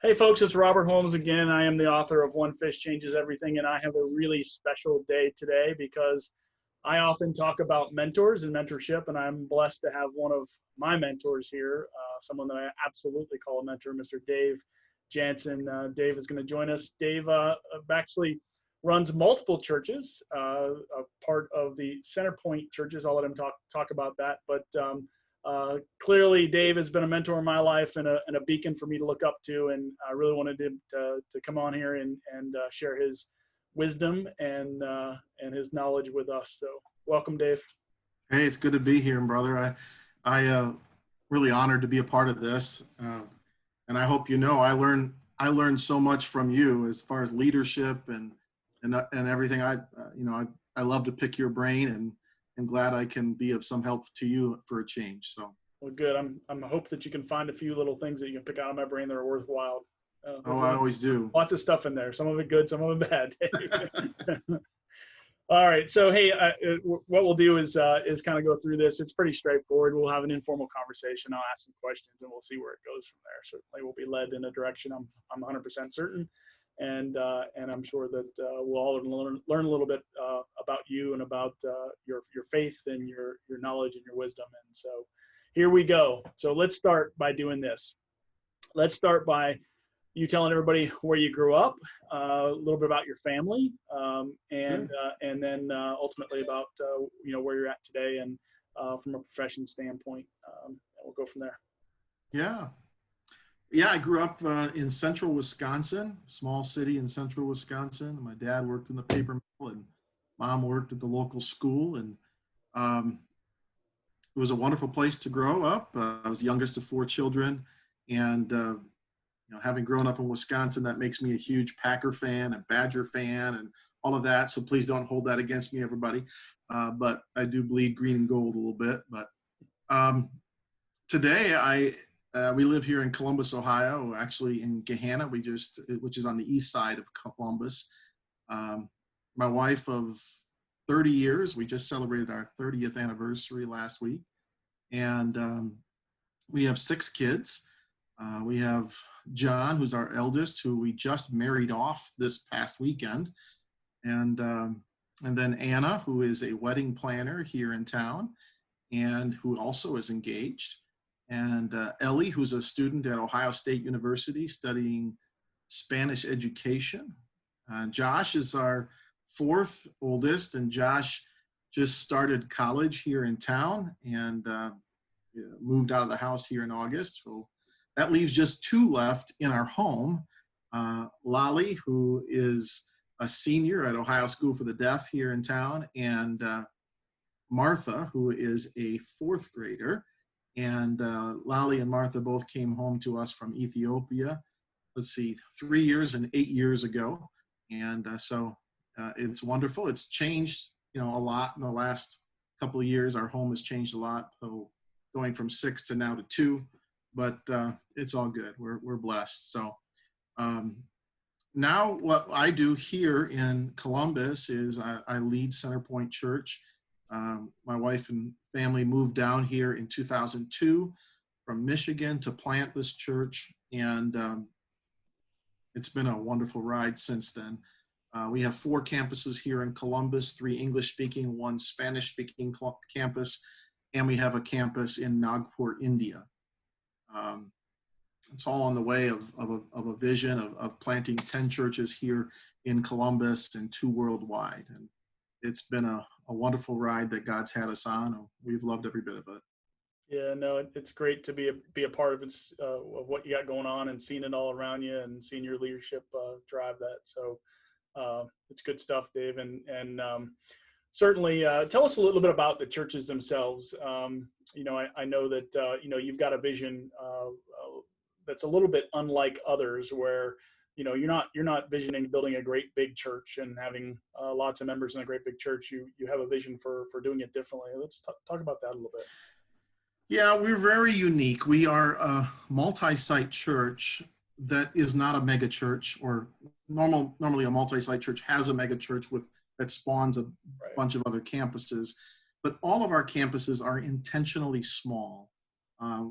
Hey folks, it's Robert Holmes again. I am the author of One Fish Changes Everything, and I have a really special day today because I often talk about mentors and mentorship, and I'm blessed to have one of my mentors here, someone that I absolutely call a mentor, Mr. Dave Jansen. Dave is going to join us. Dave actually runs multiple churches, a part of the Centerpoint churches. I'll let him talk about that, but clearly Dave has been a mentor in my life and a beacon for me to look up to, and I really wanted him to come on here and share his wisdom and his knowledge with us. So welcome, Dave. Hey, it's good to be here, brother. I really honored to be a part of this, and I hope you know I learned so much from you as far as leadership and everything. I love to pick your brain, and I'm glad I can be of some help to you for a change. So, Well, good. I'm hope that you can find a few little things that you can pick out of my brain that are worthwhile. oh, There's I always do. lots of stuff in there. Some of it good, some of it bad. All right. So, hey, what we'll do is kind of go through this. It's pretty straightforward. We'll have an informal conversation. I'll ask some questions, and we'll see where it goes from there. Certainly, we'll be led in a direction I'm 100% certain, and I'm sure that we'll all learn a little bit about you and about your faith and your knowledge and your wisdom. And so, here we go. So let's start by doing this. Let's start by you telling everybody where you grew up, a little bit about your family, Sure. and then ultimately about where you're at today and from a profession standpoint. And we'll go from there. Yeah, yeah. I grew up in central Wisconsin, small city in central Wisconsin. My dad worked in the paper mill, and mom worked at the local school, and um, it was a wonderful place to grow up. I was the youngest of four children, and having grown up in Wisconsin, that makes me a huge Packer fan, a Badger fan, and all of that. So please don't hold that against me, everybody. But I do bleed green and gold a little bit. But um, today, we live here in Columbus, Ohio, actually in Gahanna, which is on the east side of Columbus. Um, my wife of 30 years, we just celebrated our 30th anniversary last week, and we have six kids. We have John, who's our eldest, who we just married off this past weekend, and then Anna, who is a wedding planner here in town, and who also is engaged, and Ellie, who's a student at Ohio State University studying Spanish education. Josh is our fourth oldest, and Josh just started college here in town and moved out of the house here in August. So that leaves just two left in our home. Lolly, who is a senior at Ohio School for the Deaf here in town, and Martha, who is a fourth grader. And Lolly and Martha both came home to us from Ethiopia, let's see, 3 years and 8 years ago. And so it's wonderful. It's changed, a lot in the last couple of years. Our home has changed a lot. So going from six to now to two, but it's all good. We're blessed. So now what I do here in Columbus is I lead Centerpoint Church. My wife and family moved down here in 2002 from Michigan to plant this church, and it's been a wonderful ride since then. We have 4 campuses here in Columbus, 3 English-speaking, 1 Spanish-speaking campus, and we have a campus in Nagpur, India. It's all on the way of a vision of planting 10 churches here in Columbus and 2 worldwide. And it's been a wonderful ride that God's had us on. We've loved every bit of it. Yeah, no, it's great to be a part of of what you got going on and seeing it all around you and seeing your leadership drive that. So it's good stuff, Dave. And certainly tell us a little bit about the churches themselves. I know that you've got a vision that's a little bit unlike others, where you're not visioning building a great big church and having lots of members in a great big church. You have a vision for doing it differently. Let's talk about that a little bit. Yeah, we're very unique. We are a multi-site church that is not a mega church, or normally a multi-site church has a mega church that spawns a Right. bunch of other campuses. But all of our campuses are intentionally small.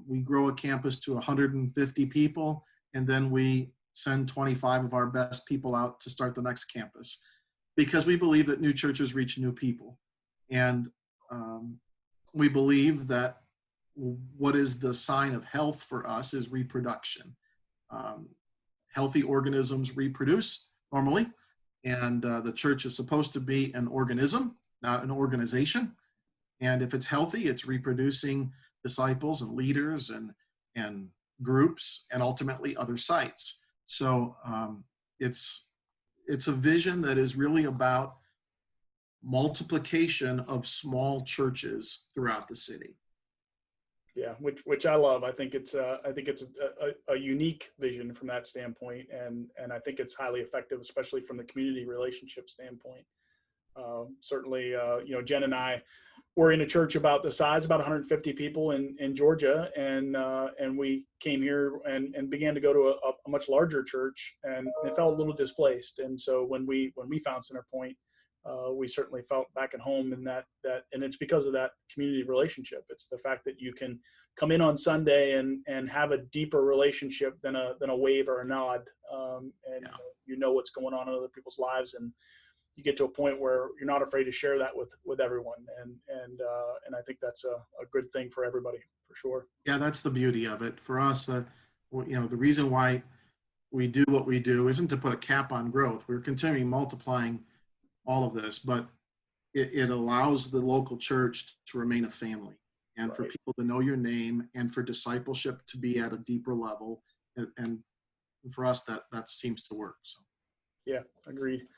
We grow a campus to 150 people, and then we send 25 of our best people out to start the next campus, because we believe that new churches reach new people. And we believe that what is the sign of health for us is reproduction. Um, Healthy organisms reproduce normally, and the church is supposed to be an organism, not an organization. And if it's healthy, it's reproducing disciples and leaders and groups and ultimately other sites. So it's a vision that is really about multiplication of small churches throughout the city. Yeah, which I love. I think it's a unique vision from that standpoint, and I think it's highly effective, especially from the community relationship standpoint. Certainly, Jen and I were in a church about the size, about 150 people in Georgia, and we came here and began to go to a much larger church, and it felt a little displaced. And so when we found Centerpoint, we certainly felt back at home in that, and it's because of that community relationship. It's the fact that you can come in on Sunday and have a deeper relationship than a wave or a nod, and Yeah. you know what's going on in other people's lives, and you get to a point where you're not afraid to share that with everyone, and I think that's a good thing for everybody, for sure. Yeah, that's the beauty of it for us. The reason why we do what we do isn't to put a cap on growth. We're continuing multiplying all of this, but it allows the local church to remain a family, and for Right. people to know your name, and for discipleship to be at a deeper level. And for us, that seems to work. So Yeah, agreed.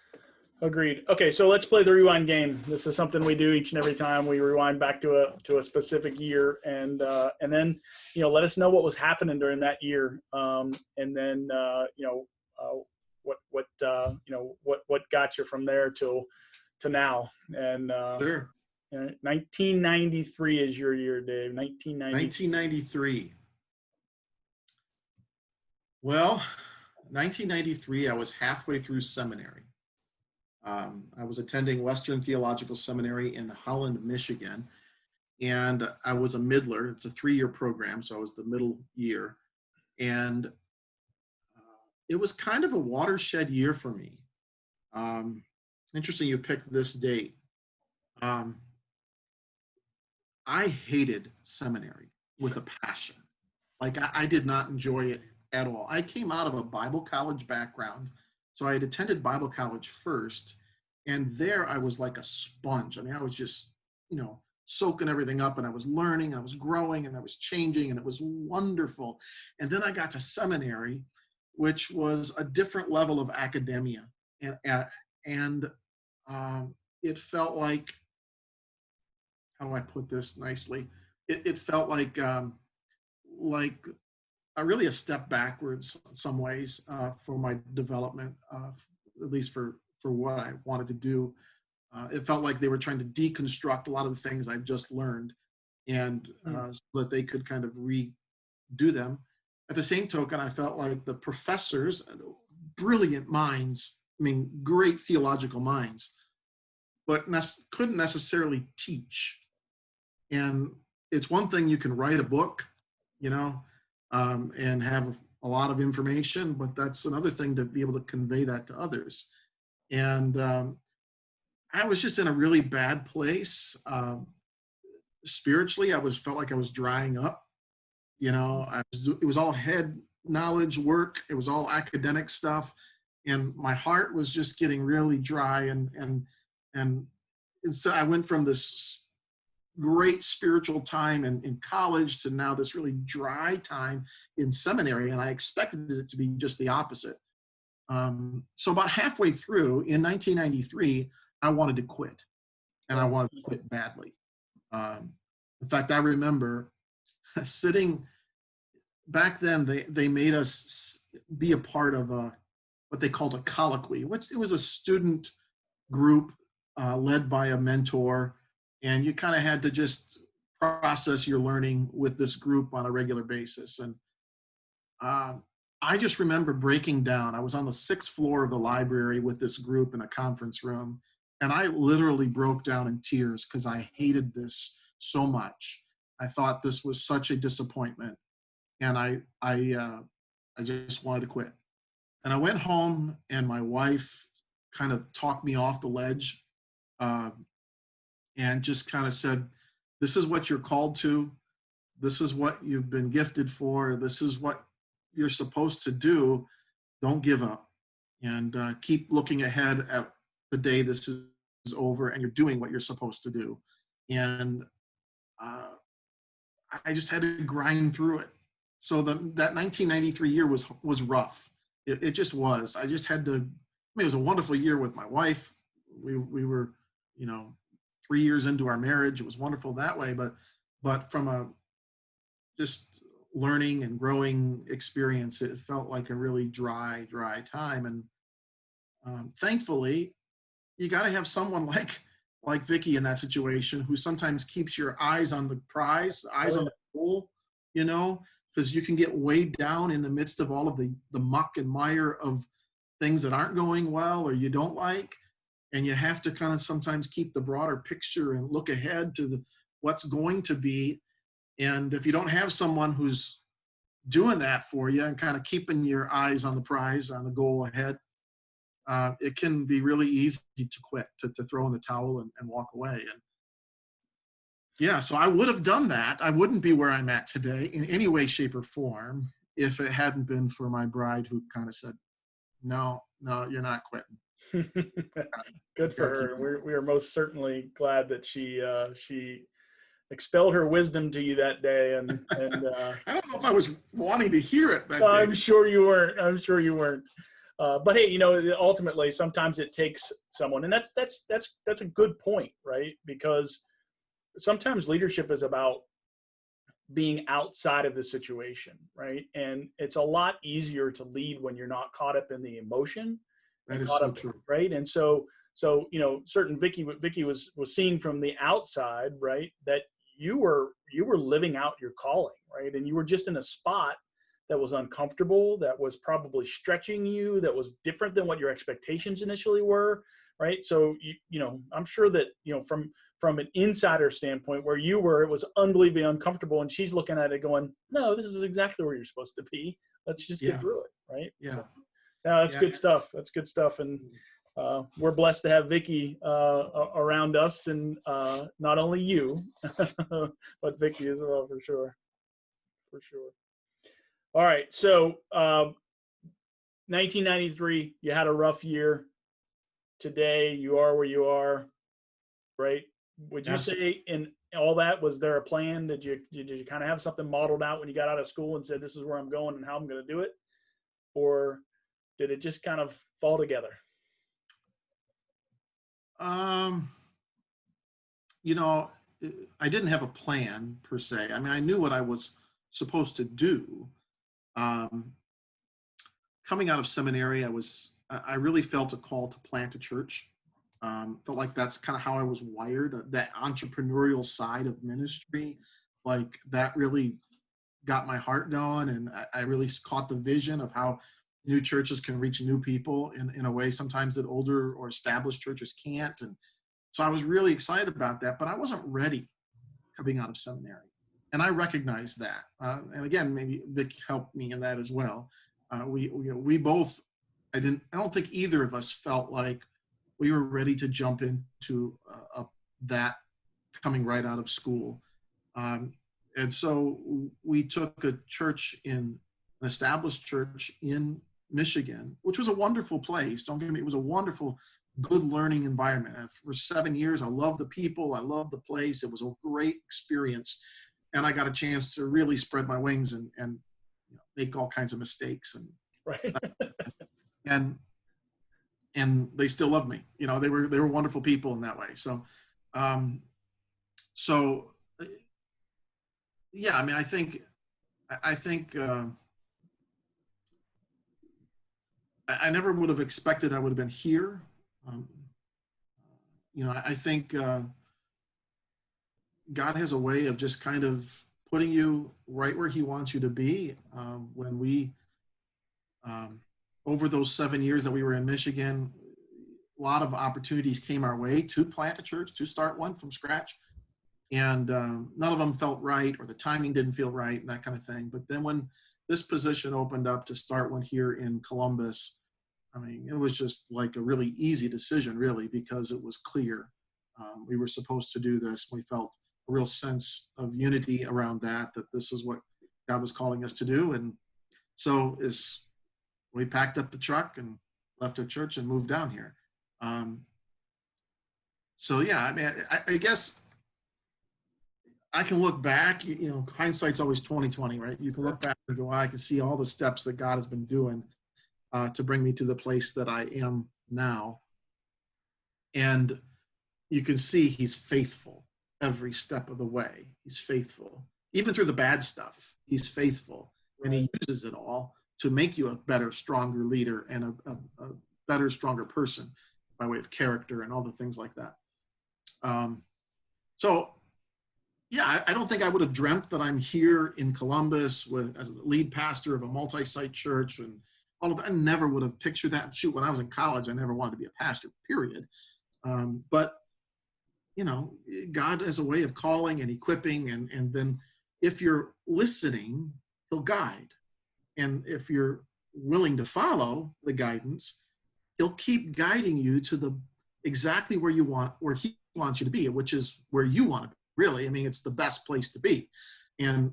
Okay, so let's play the rewind game. This is something we do each and every time. We rewind back to a specific year, and then let us know what was happening during that year, and then what got you from there to now. And sure. 1993 is your year, Dave. 1993. Well, 1993, I was halfway through seminary. I was attending Western Theological Seminary in Holland, Michigan, and I was a middler. It's a 3-year program, so I was the middle year. And it was kind of a watershed year for me. Interesting you picked this date. I hated seminary with a passion. Like I did not enjoy it at all. I came out of a Bible college background, so I had attended Bible college first, and there I was like a sponge. I mean, I was just, soaking everything up, and I was learning, I was growing, and I was changing, and it was wonderful. And then I got to seminary, which was a different level of academia, and it felt like, how do I put this nicely? It felt like really a step backwards in some ways for my development, at least for what I wanted to do. It felt like they were trying to deconstruct a lot of the things I've just learned, and so that they could kind of redo them. At the same token, I felt like the professors, brilliant minds, I mean, great theological minds, but couldn't necessarily teach. And it's one thing you can write a book, and have a lot of information, but that's another thing to be able to convey that to others. And I was just in a really bad place. Spiritually, felt like I was drying up. It was all head knowledge work. It was all academic stuff, and my heart was just getting really dry. And so I went from this great spiritual time in college to now this really dry time in seminary, and I expected it to be just the opposite. So about halfway through in 1993, I wanted to quit, and I wanted to quit badly. In fact, I remember sitting back then. They made us be a part of what they called a colloquy, which it was a student group led by a mentor, and you kind of had to just process your learning with this group on a regular basis. And I just remember breaking down. I was on the 6th floor of the library with this group in a conference room, and I literally broke down in tears because I hated this so much. I thought this was such a disappointment, and I just wanted to quit. And I went home, and my wife kind of talked me off the ledge, uh, and just kind of said, "This is what you're called to. This is what you've been gifted for. This is what you're supposed to do. Don't give up, and keep looking ahead at the day this is over, and you're doing what you're supposed to do." And uh, I just had to grind through it. So that 1993 year was rough. It just was. I just had to. I mean, it was a wonderful year with my wife. We were, you know, 3 years into our marriage. It was wonderful that way. But from a just learning and growing experience, it felt like a really dry time. And thankfully, you got to have someone like Vicky in that situation, who sometimes keeps your eyes on the prize, Oh eyes on yeah. the goal, you know, because you can get weighed down in the midst of all of the muck and mire of things that aren't going well or you don't like. And you have to kind of sometimes keep the broader picture and look ahead to what's going to be. And if you don't have someone who's doing that for you and kind of keeping your eyes on the prize, on the goal ahead, it can be really easy to quit, to throw in the towel and walk away. And yeah, so I would have done that. I wouldn't be where I'm at today in any way, shape, or form if it hadn't been for my bride, who kind of said, "No, no, you're not quitting. Good You for got to keep her. going." We are most certainly glad that she expelled her wisdom to you that day, and I don't know if I was wanting to hear it that day. I'm sure you weren't. I'm sure you weren't. But hey, ultimately, sometimes it takes someone, and that's a good point, right? Because sometimes leadership is about being outside of the situation, right? And it's a lot easier to lead when you're not caught up in the emotion That and is caught so up, true. right? And so certain Vicky was seeing from the outside, right, that you were living out your calling, right? And you were just in a spot that was uncomfortable, that was probably stretching you, that was different than what your expectations initially were, right? So I'm sure that from an insider standpoint, where you were, it was unbelievably uncomfortable, and she's looking at it going, no, this is exactly where you're supposed to be. Let's just get Yeah, through it, right? yeah, So no, that's yeah. good stuff. That's good stuff. And we're blessed to have Vicky around us, and not only you, but Vicky as well, for sure. For sure. All right. So 1993, you had a rough year. Today, you are where you are, right? Would you Absolutely. say in all that, was there a plan? Did you kind of have something modeled out when you got out of school and said, this is where I'm going and how I'm going to do it? Or did it just kind of fall together? Um, you know, I didn't have a plan per se. I mean, I knew what I was supposed to do. Um, Coming out of seminary, I really felt a call to plant a church. Felt like that's kind of how I was wired. That entrepreneurial side of ministry, like that really got my heart going, and I really caught the vision of how new churches can reach new people in a way sometimes that older or established churches can't. And so I was really excited about that, but I wasn't ready coming out of seminary. And I recognize that. And again, maybe Vic helped me in that as well. We both, I don't think either of us felt like we were ready to jump into that coming right out of school. And so we took a church an established church in Michigan, which was a wonderful place. Don't get me, it was a wonderful, good learning environment. For 7 years, I loved the people, I loved the place. It was a great experience. And I got a chance to really spread my wings and make all kinds of mistakes. Right. And and they still loved me. They were wonderful people in that way. Um, so yeah, I mean, I think I never would have expected I would have been here. Um, I think God has a way of just kind of putting you right where He wants you to be. When we, over those 7 years that we were in Michigan, a lot of opportunities came our way to plant a church, to start one from scratch. and none of them felt right, or the timing didn't feel right, and that kind of thing. But then when this position opened up to start one here in Columbus, I mean, it was just like a really easy decision, really, because it was clear we were supposed to do this. We felt a real sense of unity around that, that this is what God was calling us to do. And so is we packed up the truck and left our church and moved down here. Um, so yeah, I mean, I guess I can look back. Hindsight's always 2020, right? You can look back and go, I can see all the steps that God has been doing to bring me to the place that I am now, and you can see He's faithful every step of the way. He's faithful, even through the bad stuff. He's faithful, and He uses it all to make you a better, stronger leader and a better, stronger person by way of character and all the things like that. So yeah, I don't think I would have dreamt that I'm here in Columbus as a lead pastor of a multi-site church and all of that. I never would have pictured that. Shoot, when I was in college, I never wanted to be a pastor, period. But God has a way of calling and equipping, and then if you're listening, He'll guide. And if you're willing to follow the guidance, He'll keep guiding you to exactly where He wants you to be, which is where you want to be. Really, I mean, it's the best place to be, and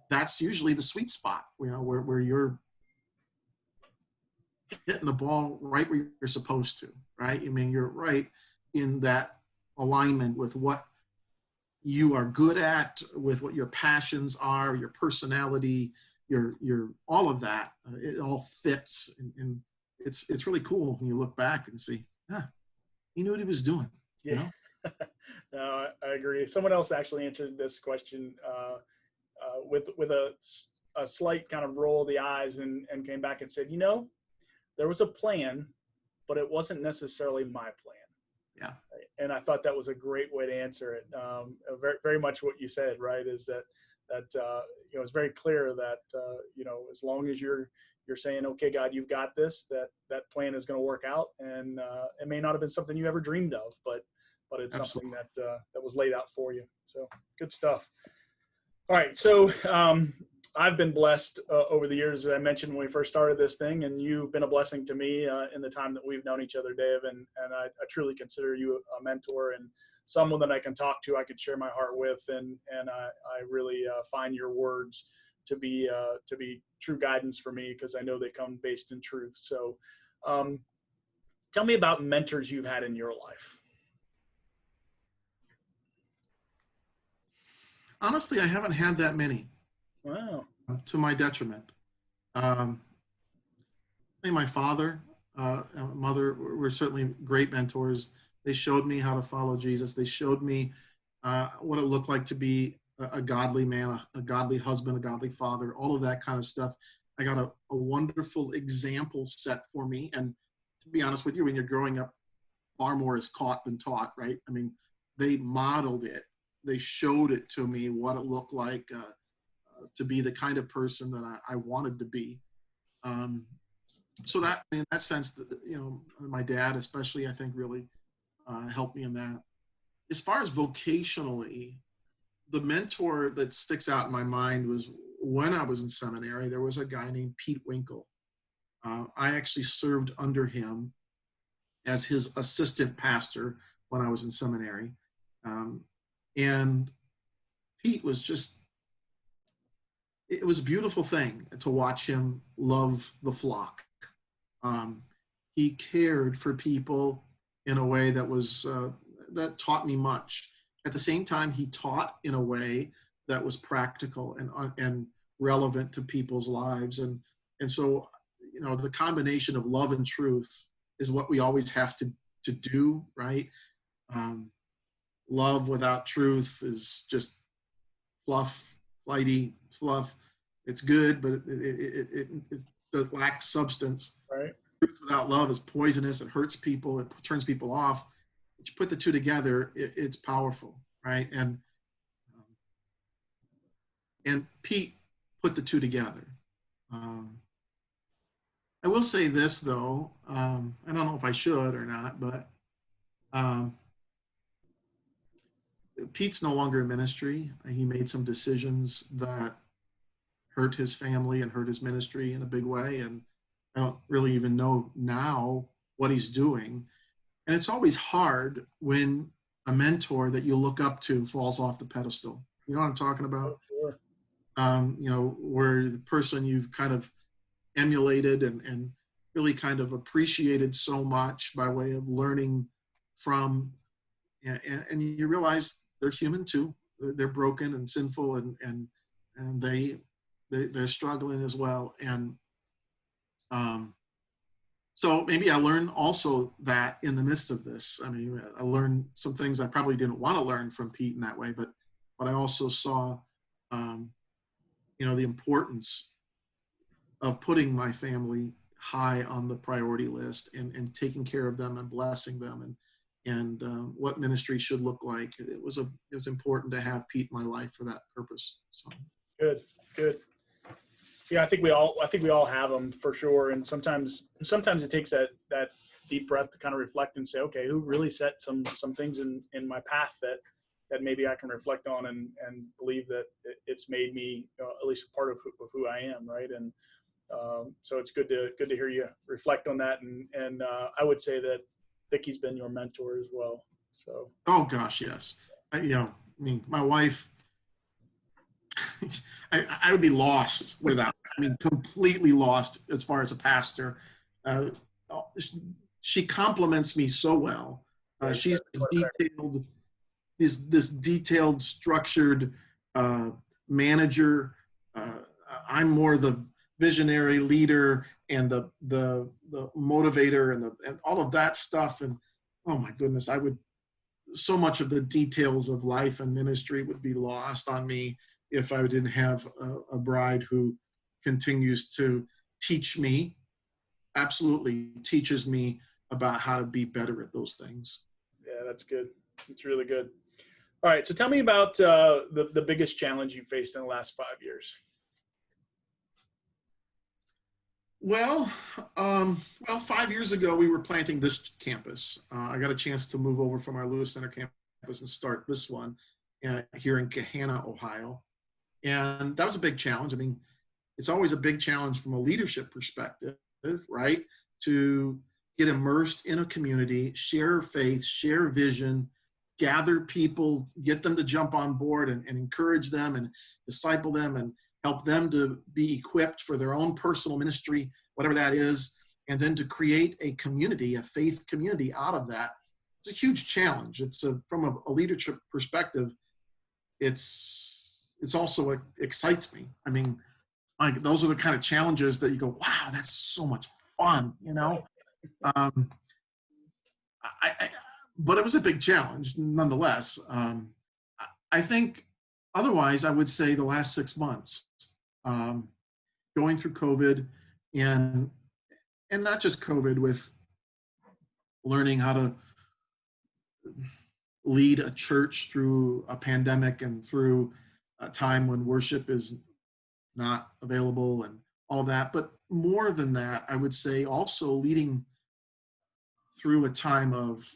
that's usually the sweet spot. Where you're hitting the ball right where you're supposed to. Right? I mean, you're right in that alignment with what you are good at, with what your passions are, your personality, your all of that. It all fits, and it's really cool when you look back and see, He knew what He was doing. Yeah. No, I agree. Someone else actually answered this question with a slight kind of roll of the eyes and came back and said, there was a plan, but it wasn't necessarily my plan. Yeah. And I thought that was a great way to answer it. Very, very much what you said, right? Is that it's very clear that as long as you're saying, okay, God, you've got this, that plan is going to work out, and it may not have been something you ever dreamed of, but it's Absolutely. something that was laid out for you. So good stuff. All right, so I've been blessed over the years, as I mentioned when we first started this thing, and you've been a blessing to me in the time that we've known each other, Dave. And I truly consider you a mentor and someone that I can talk to, I can share my heart with, and I really find your words to be true guidance for me, because I know they come based in truth. So, tell me about mentors you've had in your life. Honestly, I haven't had that many. Wow. To my detriment. My father, and mother were certainly great mentors. They showed me how to follow Jesus. They showed me what it looked like to be a godly man, a godly husband, a godly father, all of that kind of stuff. I got a wonderful example set for me. And to be honest with you, when you're growing up, far more is caught than taught, right? I mean, they modeled it. They showed it to me, what it looked like to be the kind of person that I wanted to be. So that, in that sense, my dad especially, I think, really helped me in that. As far as vocationally, the mentor that sticks out in my mind was when I was in seminary. There was a guy named Pete Winkle. I actually served under him as his assistant pastor when I was in seminary. And Pete was just, it was a beautiful thing to watch him love the flock. He cared for people in a way that taught me much. At the same time, he taught in a way that was practical and relevant to people's lives. And so, the combination of love and truth is what we always have to do, right? Love without truth is just flighty fluff. It's good, but it lacks substance. Right. Truth without love is poisonous. It hurts people. It turns people off. But you put the two together, it's powerful, right? And Pete put the two together. I will say this though. I don't know if I should or not, but Pete's no longer in ministry. He made some decisions that hurt his family and hurt his ministry in a big way. And I don't really even know now what he's doing. And it's always hard when a mentor that you look up to falls off the pedestal. You know what I'm talking about? Oh, sure. Where the person you've kind of emulated and really kind of appreciated so much by way of learning from, and you realize they're human too. They're broken and sinful, and they're struggling as well. And so maybe I learned also that in the midst of this. I mean, I learned some things I probably didn't want to learn from Pete in that way, but I also saw, the importance of putting my family high on the priority list and taking care of them and blessing them and what ministry should look like. It was important to have Pete in my life for that purpose. So Good. Yeah, I think we all have them for sure. And sometimes it takes that deep breath to kind of reflect and say, okay, who really set some things in my path that maybe I can reflect on and believe that it's made me at least a part of who I am, right? And so it's good to hear you reflect on that. And I would say that Vicky's been your mentor as well. So. Oh gosh, yes. My wife. I would be lost without. I mean, completely lost as far as a pastor. She compliments me so well. She's this detailed, structured manager. I'm more the visionary leader and the motivator and all of that stuff. And oh my goodness, so much of the details of life and ministry would be lost on me if I didn't have a bride who continues to teach me, absolutely teaches me about how to be better at those things. Yeah, that's good. It's really good. All right, so tell me about the biggest challenge you faced in the last 5 years. Well, 5 years ago, we were planting this campus. I got a chance to move over from our Lewis Center campus and start this one here in Gahanna, Ohio. And that was a big challenge. I mean, it's always a big challenge from a leadership perspective, right? To get immersed in a community, share faith, share vision, gather people, get them to jump on board and encourage them and disciple them and help them to be equipped for their own personal ministry, whatever that is, and then to create a community, a faith community out of that. It's a huge challenge. From a leadership perspective, it's also what excites me. I mean, those are the kind of challenges that you go, wow, that's so much fun, but it was a big challenge nonetheless. I think otherwise I would say the last 6 months, going through COVID and not just COVID, with learning how to lead a church through a pandemic and through a time when worship is not available and all of that. But more than that, I would say also leading through a time of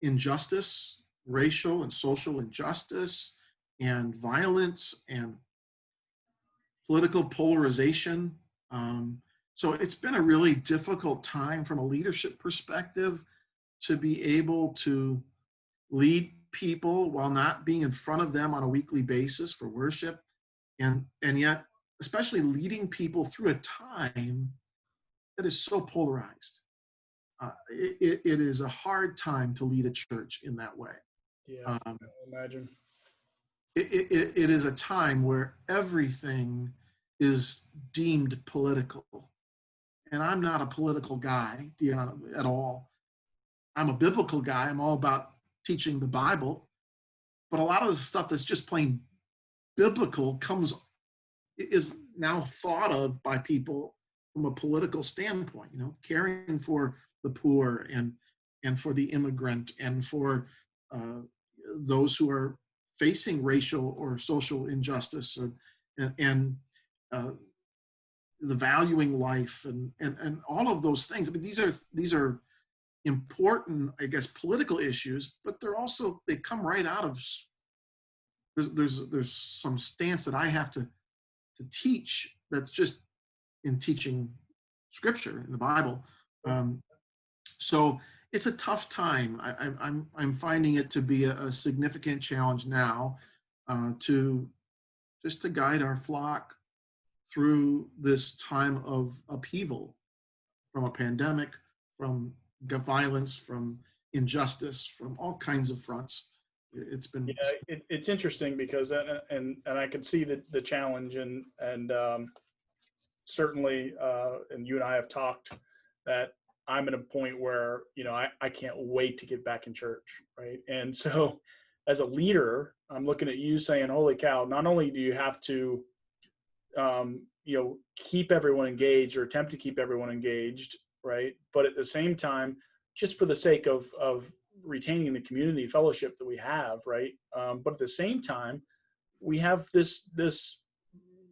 injustice, racial and social injustice and violence and political polarization. So it's been a really difficult time from a leadership perspective to be able to lead people while not being in front of them on a weekly basis for worship, and yet especially leading people through a time that is so polarized. It is a hard time to lead a church in that way. Yeah, I imagine. It is a time where everything is deemed political. And I'm not a political guy, at all. I'm a biblical guy. I'm all about teaching the Bible. But a lot of the stuff that's just plain biblical is now thought of by people from a political standpoint, caring for the poor and for the immigrant and for those who are facing racial or social injustice and the valuing life and all of those things. I mean, these are important, I guess, political issues, but they come right out of, there's some stance that I have to teach that's just in teaching scripture in the Bible. Um, so it's a tough time. I'm finding it to be a significant challenge now, to just to guide our flock through this time of upheaval, from a pandemic, from violence, from injustice, from all kinds of fronts. It's Yeah, been, it's interesting because and I can see the challenge and certainly and you and I have talked that I'm at a point where I can't wait to get back in church, right? And so as a leader, I'm looking at you saying, "Holy cow! Not only do you have to keep everyone engaged or attempt to keep everyone engaged, right? But at the same time, just for the sake of retaining the community fellowship that we have, right? But at the same time, we have this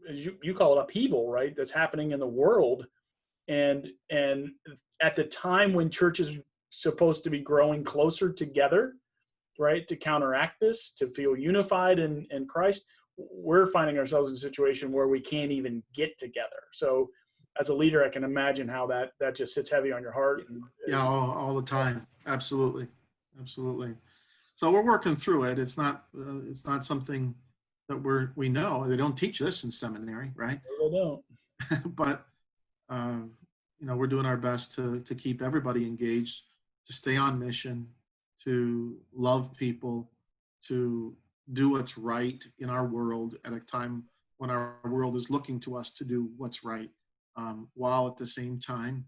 as you call it upheaval, right? That's happening in the world, and at the time when church is supposed to be growing closer together, right, to counteract this, to feel unified in Christ, we're finding ourselves in a situation where we can't even get together. So as a leader, I can imagine how that just sits heavy on your heart. And yeah, all the time. Absolutely. Absolutely. So we're working through it. It's not something that we know. They don't teach this in seminary, right? they don't. But we're doing our best to keep everybody engaged, to stay on mission, to love people, to do what's right in our world at a time when our world is looking to us to do what's right, while at the same time,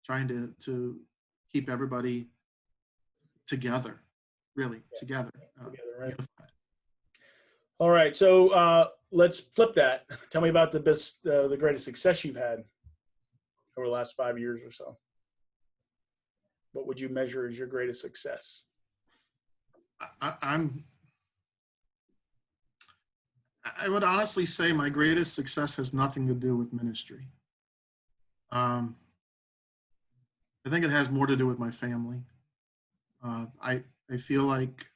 trying to keep everybody together, really together, Together, right? unified. All right. So let's flip that. Tell me about the greatest success you've had over the last 5 years or so. What would you measure as your greatest success? I'm I would honestly say my greatest success has nothing to do with ministry. Um, I think it has more to do with my family. I feel like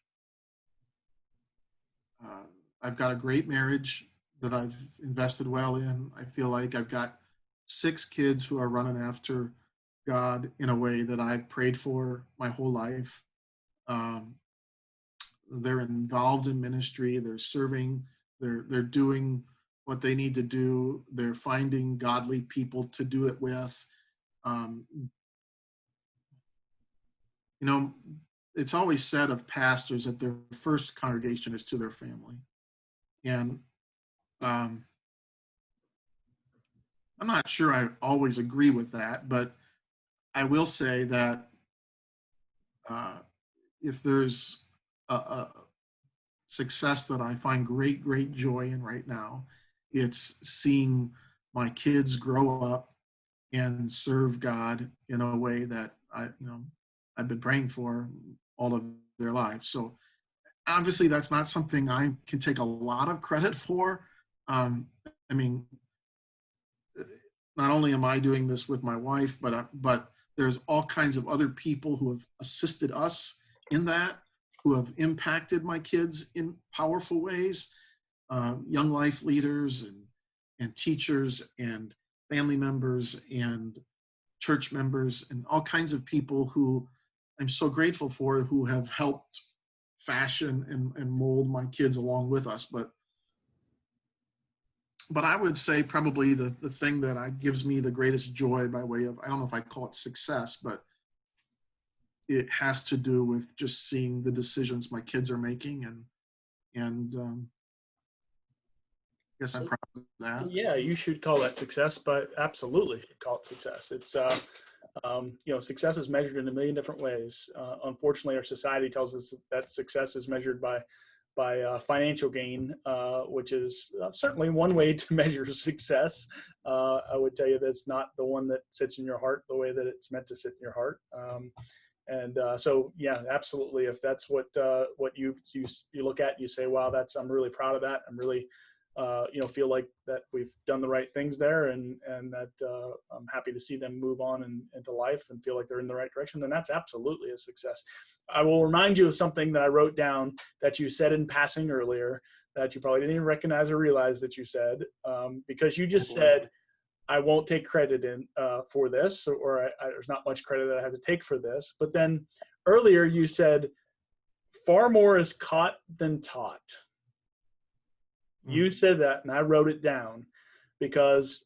I've got a great marriage that I've invested well in. I feel like I've got 6 kids who are running after God in a way that I've prayed for my whole life. Um, they're involved in ministry. They're serving. They're doing what they need to do. They're finding godly people to do it with. Um, you know, it's always said of pastors that their first congregation is to their family, and um, I'm not sure I always agree with that, but I will say that uh, if there's a success that I find great joy in right now, it's seeing my kids grow up and serve God in a way that I've been praying for all of their lives. So obviously that's not something I can take a lot of credit for. I mean, not only am I doing this with my wife, but there's all kinds of other people who have assisted us in that, who have impacted my kids in powerful ways, young life leaders and teachers and family members and church members and all kinds of people who I'm so grateful for, who have helped fashion and mold my kids along with us. But I would say probably the thing that gives me the greatest joy, by way of, I don't know if I call it success, but it has to do with just seeing the decisions my kids are making, and I guess I'm So, proud of that. yeah, you should call that success, but absolutely should call it success. It's success is measured in a million different ways. Unfortunately, our society tells us that success is measured by financial gain, which is certainly one way to measure success. I would tell you that's not the one that sits in your heart the way that it's meant to sit in your heart. So yeah, absolutely. If that's what you look at, and you say, "Wow, I'm really proud of that. I'm really feel like that we've done the right things there, and that I'm happy to see them move on into life and feel like they're in the right direction, then that's absolutely a success. I will remind you of something that I wrote down that you said in passing earlier that you probably didn't even recognize or realize that you said, because you just said, I won't take credit for this, or there's not much credit that I have to take for this. But then earlier you said, far more is caught than taught. You said that, and I wrote it down because,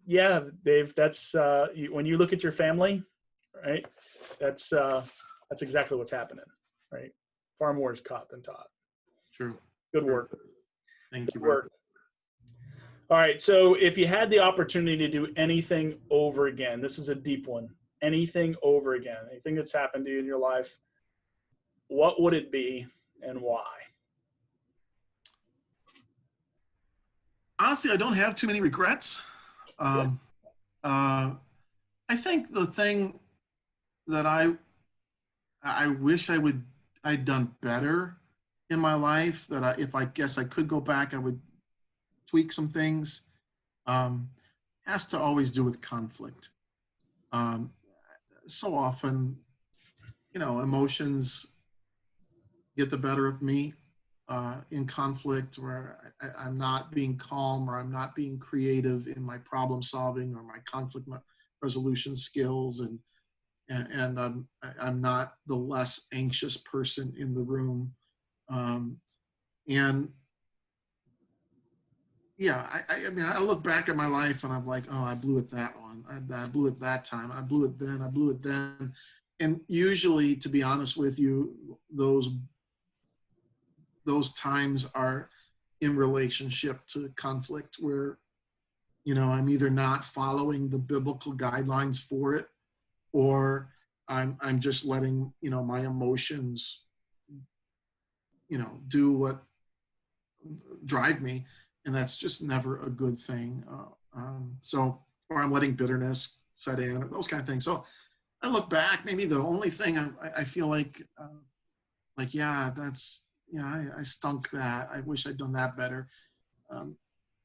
yeah, Dave, that's when you look at your family, right? That's exactly what's happening, right? Far more is caught than taught. True. Good work. Thank you, Good work. All right. So if you had the opportunity to do anything over again, this is a deep one. Anything over again, anything that's happened to you in your life, what would it be and why? Honestly, I don't have too many regrets. I think the thing that I wish I'd done better in my life, that if I guess I could go back, I would tweak some things, has to always do with conflict. So often, emotions get the better of me in conflict, where I'm not being calm, or I'm not being creative in my problem solving or my conflict resolution skills, and I'm not the less anxious person in the room. And yeah, I mean, I look back at my life and I'm like, oh, I blew it that one. I blew it that time. I blew it then. I blew it then. And usually, to be honest with you, those times are in relationship to conflict, where, I'm either not following the biblical guidelines for it, or I'm just letting, my emotions, do what drive me. And that's just never a good thing. Or I'm letting bitterness set in, or those kind of things. So I look back, maybe the only thing I feel like, yeah, I stunk that. I wish I'd done that better.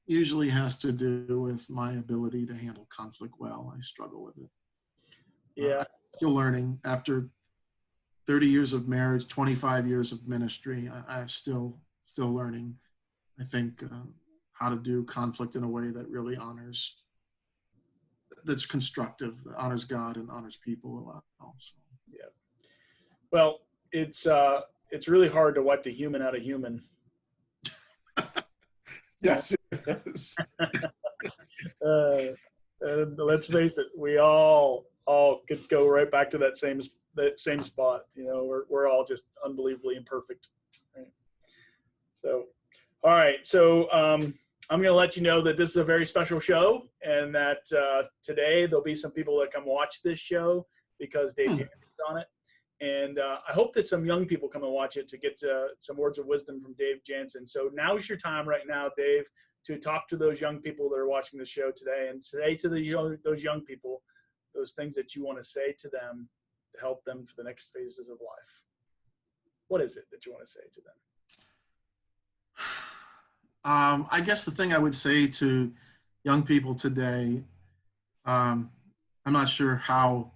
Usually has to do with my ability to handle conflict well. I struggle with it. Yeah. I'm still learning after 30 years of marriage, 25 years of ministry. I'm still learning, I think, how to do conflict in a way that really that's constructive, that honors God and honors people also. Yeah. Well, it's really hard to wipe the human out of human. Yes, it is. Let's face it, we all could go right back to that same spot. We're all just unbelievably imperfect. Right? So, all right. So I'm going to let you know that this is a very special show, and that today there'll be some people that come watch this show because Dave Jansen's on it. And I hope that some young people come and watch it to get some words of wisdom from Dave Jansen. So now's your time right now, Dave, to talk to those young people that are watching the show today, and say to those young people those things that you want to say to them to help them for the next phases of life. What is it that you want to say to them? I guess the thing I would say to young people today, I'm not sure how,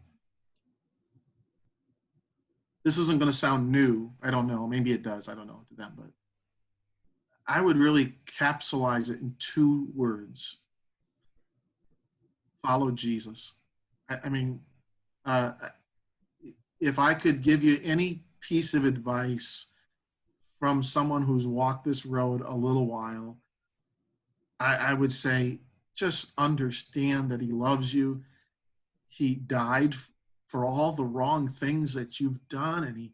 this isn't going to sound new. I don't know. Maybe it does. I don't know to them, but I would really capsulize it in 2 words. Follow Jesus. I mean, if I could give you any piece of advice from someone who's walked this road a little while, I would say, just understand that he loves you. He died for all the wrong things that you've done, and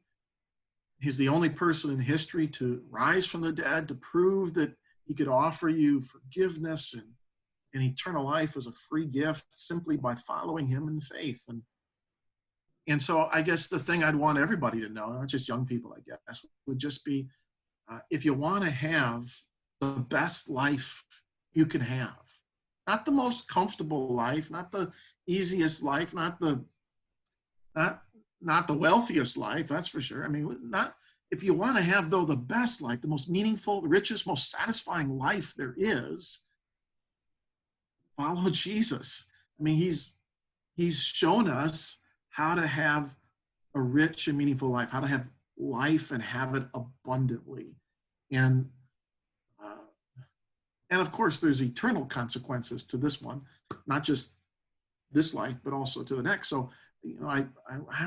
he's the only person in history to rise from the dead to prove that he could offer you forgiveness and eternal life as a free gift simply by following him in faith. And so I guess the thing I'd want everybody to know, not just young people, I guess, would just be, if you want to have the best life you can have, not the most comfortable life, not the easiest life, not the wealthiest life, that's for sure. I mean, if you want to have, though, the best life, the most meaningful, the richest, most satisfying life there is, follow Jesus. I mean, he's shown us how to have a rich and meaningful life, how to have life and have it abundantly. And uh, and of course, there's eternal consequences to this one, not just this life, but also to the next. So, I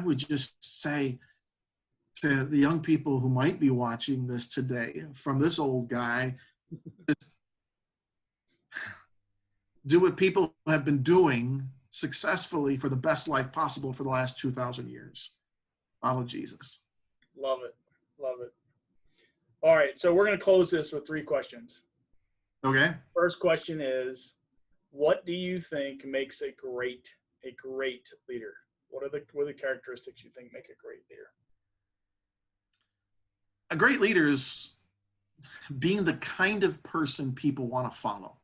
would just say to the young people who might be watching this today, from this old guy, just do what people have been doing successfully for the best life possible for the last 2,000 years. Follow Jesus. Love it. Love it. All right. So we're going to close this with 3 questions. Okay. First question is, what do you think makes a great leader? What are the characteristics you think make a great leader? A great leader is being the kind of person people want to follow.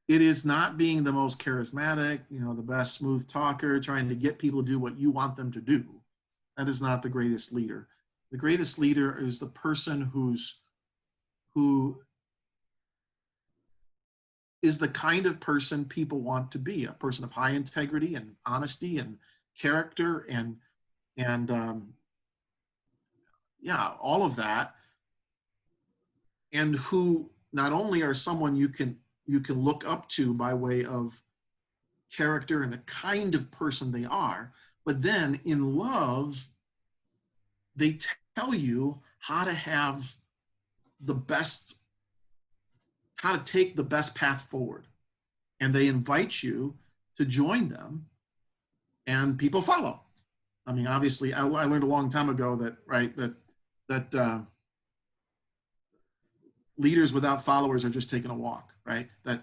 It is not being the most charismatic, the best smooth talker, trying to get people to do what you want them to do. That is not the greatest leader. The greatest leader is the person who is the kind of person people want to be, a person of high integrity and honesty and character and all of that, and who not only are someone you can look up to by way of character and the kind of person they are, but then in love, they tell you how to have how to take the best path forward. And they invite you to join them, and people follow. I mean, obviously, I learned a long time ago that leaders without followers are just taking a walk, right? The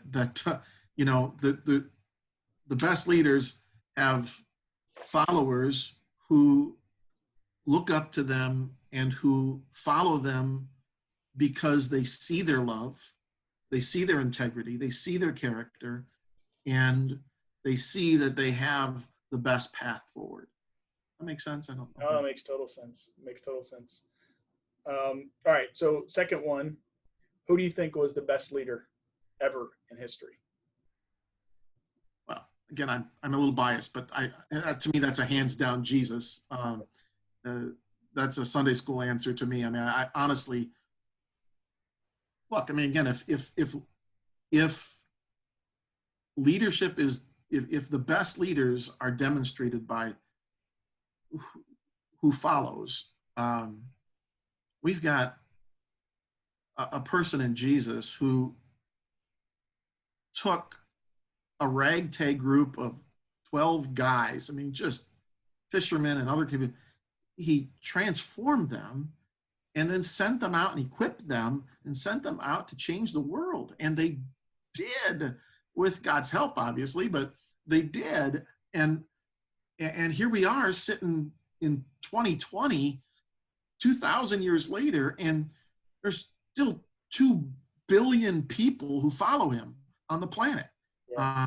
best leaders have followers who look up to them and who follow them because they see their love, they see their integrity, they see their character, and they see that they have the best path forward. That makes sense? I don't know. Oh, it makes total sense. All right. So second one, who do you think was the best leader ever in history? Well, again, I'm a little biased, but to me, that's a hands down Jesus. That's a Sunday school answer to me. I mean, I honestly, look, I mean, again, if leadership is, if the best leaders are demonstrated by who follows, we've got a person in Jesus who took a ragtag group of 12 guys, I mean, just fishermen and other people, he transformed them and then sent them out and equipped them and sent them out to change the world. And they did, with God's help, obviously, but they did. And here we are sitting in 2020, 2,000 years later, and there's still 2 billion people who follow him on the planet. Yeah.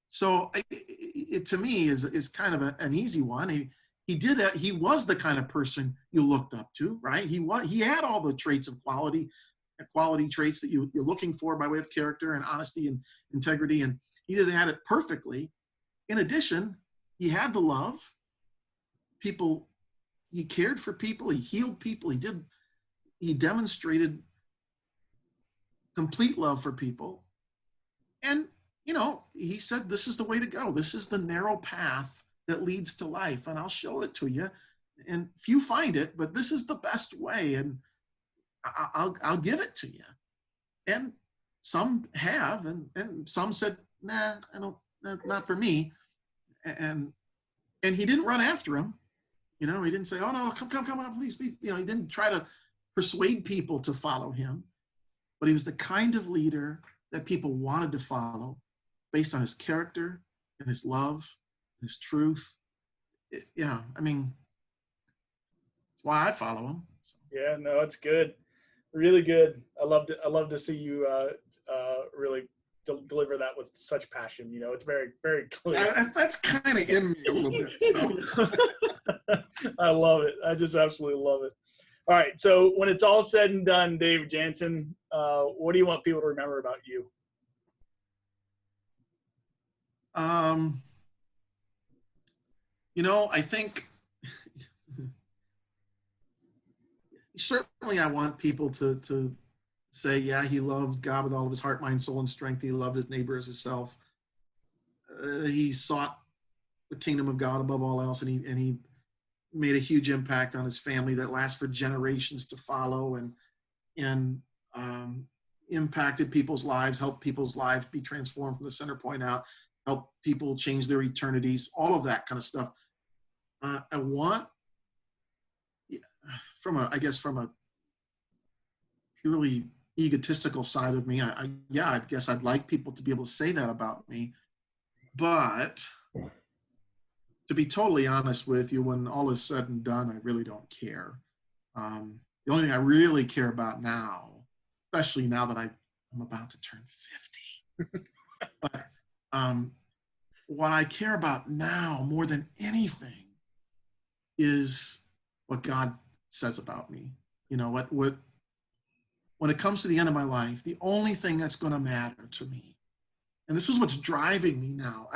So it to me is kind of an easy one. He was the kind of person you looked up to, right? He had all the traits of quality traits that you're looking for by way of character and honesty and integrity, and he had it perfectly. In addition, he had the love. People, he cared for people, he healed people, he demonstrated complete love for people. And, he said, this is the way to go. This is the narrow path that leads to life, and I'll show it to you. And few find it, but this is the best way, and I'll give it to you. And some have, and some said, nah, I don't, not for me. And he didn't run after him. He didn't say, oh no, come on, please be, he didn't try to persuade people to follow him, but he was the kind of leader that people wanted to follow based on his character and his love, his truth. I mean, that's why I follow him. So. Yeah, no, it's good. Really good. I love to see you really deliver that with such passion. It's very, very clear. That's kind of in me a little bit. So. I love it. I just absolutely love it. All right. So when it's all said and done, Dave Jansen, what do you want people to remember about you? Um, I think certainly I want people to say, yeah, he loved God with all of his heart, mind, soul, and strength. He loved his neighbor as himself. He sought the kingdom of God above all else, and he made a huge impact on his family that lasts for generations to follow, and impacted people's lives, helped people's lives be transformed from the center point out, help people change their eternities, all of that kind of stuff. I want, from a purely egotistical side of me, I guess I'd like people to be able to say that about me. But to be totally honest with you, when all is said and done, I really don't care. The only thing I really care about now, especially now that I'm about to turn 50, but what I care about now more than anything is what God says about me. What when it comes to the end of my life, the only thing that's going to matter to me, and this is what's driving me now.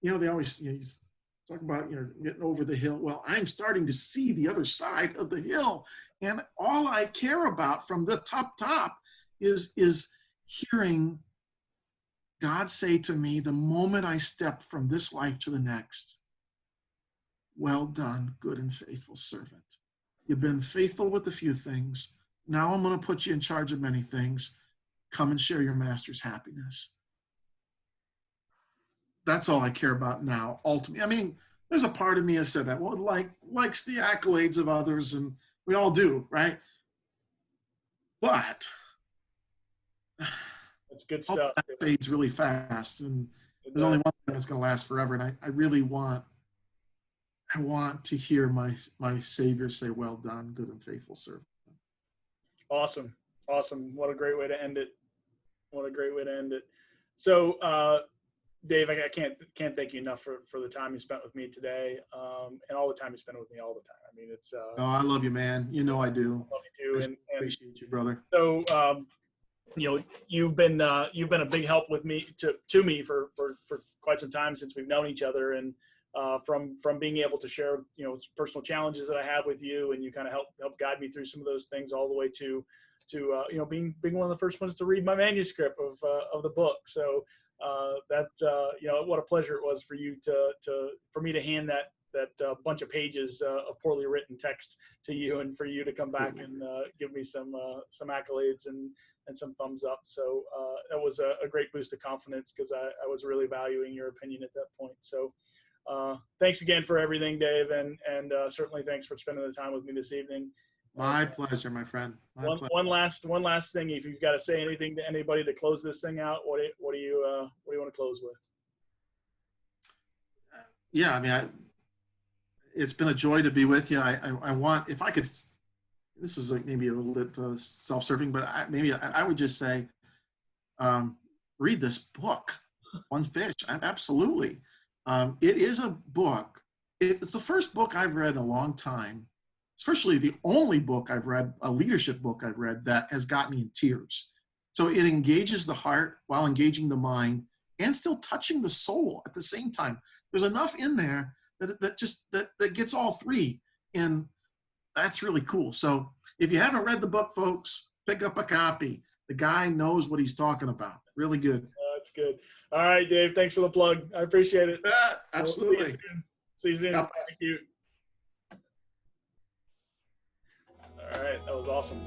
They always talk about getting over the hill. Well, I'm starting to see the other side of the hill, and all I care about from the top is hearing God say to me the moment I step from this life to the next, well done, good and faithful servant. You've been faithful with a few things. Now I'm going to put you in charge of many things. Come and share your master's happiness. That's all I care about now, ultimately. I mean, there's a part of me that said that, well, likes the accolades of others, and we all do, right? But That's good all stuff. that fades really fast, and there's only one thing that's going to last forever. And I really want to hear my Savior say, well done, good and faithful servant. Awesome. What a great way to end it. So, Dave, I can't thank you enough for the time you spent with me today, and all the time you spend with me all the time. I mean, it's. Oh, I love you, man. I do. Love you too, I and appreciate you, brother. so you've been a big help with me to me for quite some time since we've known each other, and from being able to share personal challenges that I have with you, and you kind of help guide me through some of those things all the way to being one of the first ones to read my manuscript of the book. So what a pleasure it was for you for me to hand that bunch of pages of poorly written text to you, and for you to come back and give me some accolades and some thumbs up. So that was a great boost of confidence, because I was really valuing your opinion at that point. So thanks again for everything, Dave, and certainly thanks for spending the time with me this evening. My pleasure, my friend. One last thing. If you've got to say anything to anybody to close this thing out, what do you want to close with? Yeah, I mean, it's been a joy to be with you. I want, if I could, this is like maybe a little bit self-serving, but I would just say, read this book, One Fish. Absolutely. It is a book. It's the first book I've read in a long time, especially the only book I've read, a leadership book I've read, that has got me in tears. So it engages the heart while engaging the mind and still touching the soul at the same time. There's enough in there that gets all three, and that's really cool. So if you haven't read the book, folks, pick up a copy. The guy knows what he's talking about. Really good. That's good. All right, Dave, thanks for the plug. I appreciate it. Absolutely. See you soon. Thank you. All right, that was awesome.